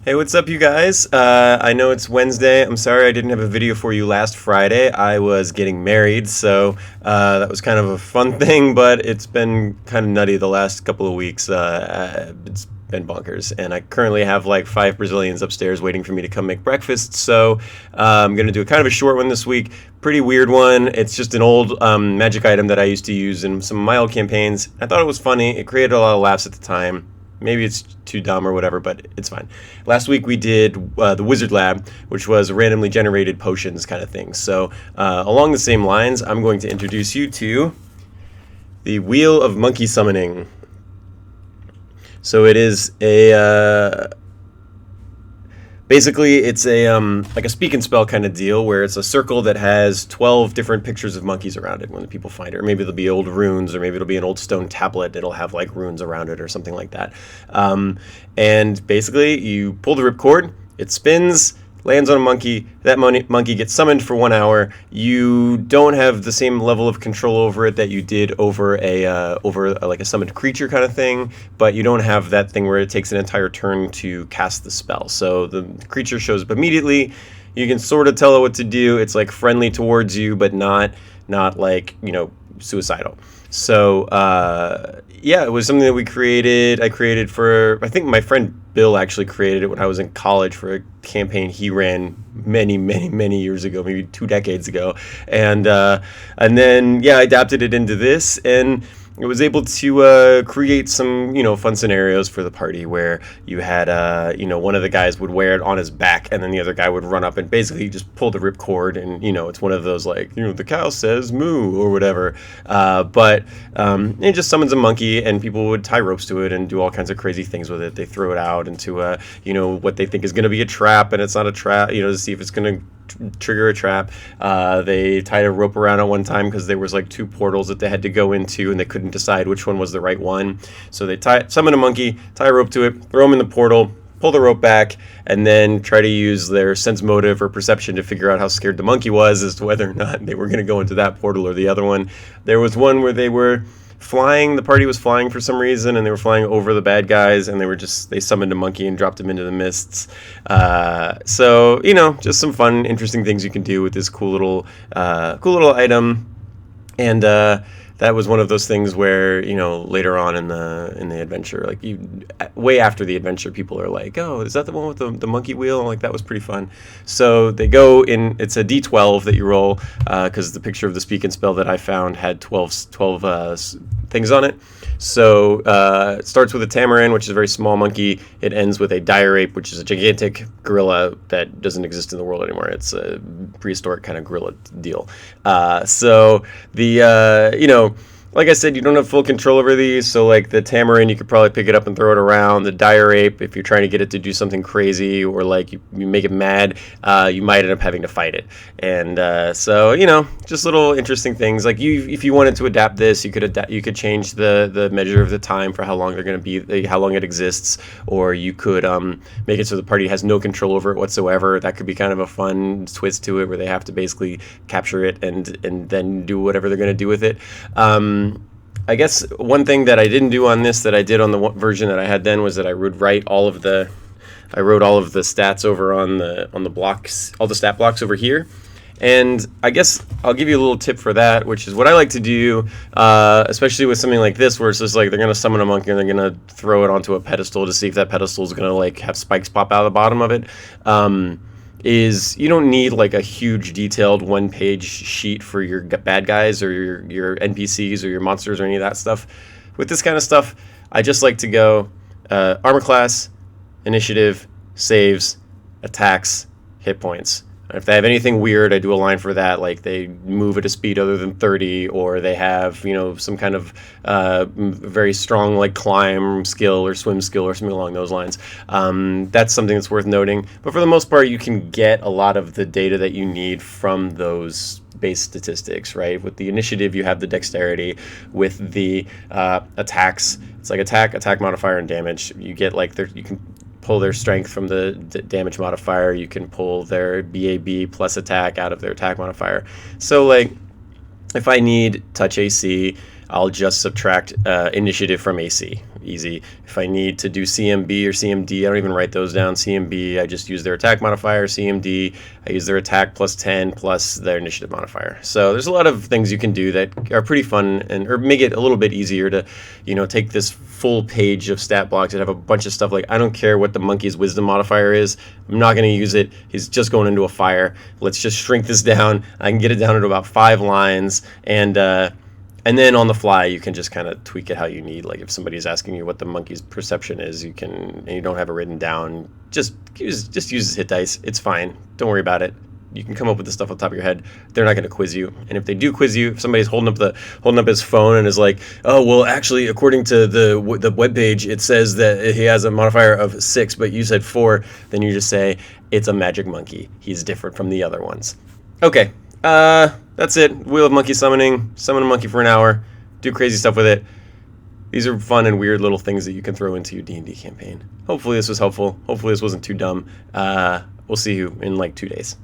Hey, what's up, you guys? I know it's Wednesday. I'm sorry I didn't have a video for you last Friday. I was getting married, so that was kind of a fun thing, but it's been kind of nutty the last couple of weeks. It's been bonkers, and I currently have like five Brazilians upstairs waiting for me to come make breakfast, so I'm going to do a kind of a short one this week. Pretty weird one. It's just an old magic item that I used to use in some of my old campaigns. I thought it was funny. It created a lot of laughs at the time. Maybe it's too dumb or whatever, but it's fine. Last week we did the Wizard Lab, which was randomly generated potions kind of thing. So along the same lines, I'm going to introduce you to the Wheel of Monkey Summoning. So it is basically, it's a like a speak and spell kind of deal where it's a circle that has 12 different pictures of monkeys around it when the people find it. Or maybe it'll be old runes, or maybe it'll be an old stone tablet that'll have like runes around it or something like that. And basically, you pull the ripcord, it spins, lands on a monkey. That monkey gets summoned for 1 hour. You don't have the same level of control over it that you did over like a summoned creature kind of thing, but you don't have that thing where it takes an entire turn to cast the spell. So the creature shows up immediately. You can sort of tell it what to do. It's like friendly towards you, but not like, suicidal. So yeah, it was something that we created. I created for, I think my friend Bill actually created it when I was in college for a campaign he ran many years ago, maybe 2 decades ago, and then yeah, I adapted it into this, and it was able to create some fun scenarios for the party where you had one of the guys would wear it on his back, and then the other guy would run up and basically just pull the ripcord, and it's one of those like the cow says moo or whatever, but it just summons a monkey, and people would tie ropes to it and do all kinds of crazy things with it. They throw it out into what they think is going to be a trap, and it's not a trap, to see if it's going to trigger a trap. They tied a rope around it one time because there was like 2 portals that they had to go into, and they couldn't decide which one was the right one. So they summon a monkey, tie a rope to it, throw him in the portal, pull the rope back, and then try to use their sense motive or perception to figure out how scared the monkey was as to whether or not they were going to go into that portal or the other one. There was one where they were flying, the party was flying for some reason, and they were flying over the bad guys, and they summoned a monkey and dropped him into the mists. So just some fun, interesting things you can do with this cool little item. And that was one of those things where later on in the adventure, like way after the adventure, people are like, oh, is that the one with the monkey wheel? Like, that was pretty fun. So they go in, it's a d12 that you roll, because the picture of the speak and spell that I found had 12 things on it. So it starts with a Tamarin, which is a very small monkey. It ends with a dire ape, which is a gigantic gorilla that doesn't exist in the world anymore. It's a prehistoric kind of gorilla deal. So the like I said, you don't have full control over these. So like the Tamarin, you could probably pick it up and throw it around. The dire ape, if you're trying to get it to do something crazy, or like you make it mad, you might end up having to fight it. And so just little interesting things. Like if you wanted to adapt this, you could change the measure of the time for how long they're going to be, how long it exists, or you could make it so the party has no control over it whatsoever. That could be kind of a fun twist to it, where they have to basically capture it and then do whatever they're going to do with it. I guess one thing that I didn't do on this that I did on the version that I had then was that I wrote all of the stats over on the blocks, all the stat blocks over here. And I guess I'll give you a little tip for that, which is what I like to do, especially with something like this, where it's just like they're going to summon a monkey and they're going to throw it onto a pedestal to see if that pedestal is going to like have spikes pop out of the bottom of it. Is you don't need like a huge detailed 1-page sheet for your bad guys or your NPCs or your monsters or any of that stuff. With this kind of stuff, I just like to go armor class, initiative, saves, attacks, hit points. If they have anything weird, I do a line for that, like they move at a speed other than 30, or they have, some kind of very strong like climb skill or swim skill or something along those lines. That's something that's worth noting. But for the most part, you can get a lot of the data that you need from those base statistics, right? With the initiative, you have the dexterity. With the attacks, it's like attack modifier, and damage. You get like you can pull their strength from the damage modifier. You can pull their BAB plus attack out of their attack modifier. So like if I need touch AC, I'll just subtract initiative from AC. easy. If I need to do CMB or CMD, I don't even write those down. CMB, I just use their attack modifier. CMD, I use their attack plus 10 plus their initiative modifier. So there's a lot of things you can do that are pretty fun or make it a little bit easier to, take this full page of stat blocks that have a bunch of stuff. Like, I don't care what the monkey's wisdom modifier is. I'm not going to use it. He's just going into a fire. Let's just shrink this down. I can get it down to about 5 lines, and then on the fly, you can just kind of tweak it how you need. Like, if somebody's asking you what the monkey's perception is, and you don't have it written down, just use his hit dice. It's fine. Don't worry about it. You can come up with the stuff on top of your head. They're not going to quiz you. And if they do quiz you, if somebody's holding up his phone and is like, oh, well, actually, according to the webpage, it says that he has a modifier of 6, but you said 4, then you just say, it's a magic monkey. He's different from the other ones. Okay, that's it. Wheel of Monkey Summoning. Summon a monkey for an hour. Do crazy stuff with it. These are fun and weird little things that you can throw into your D&D campaign. Hopefully this was helpful. Hopefully this wasn't too dumb. We'll see you in like 2 days.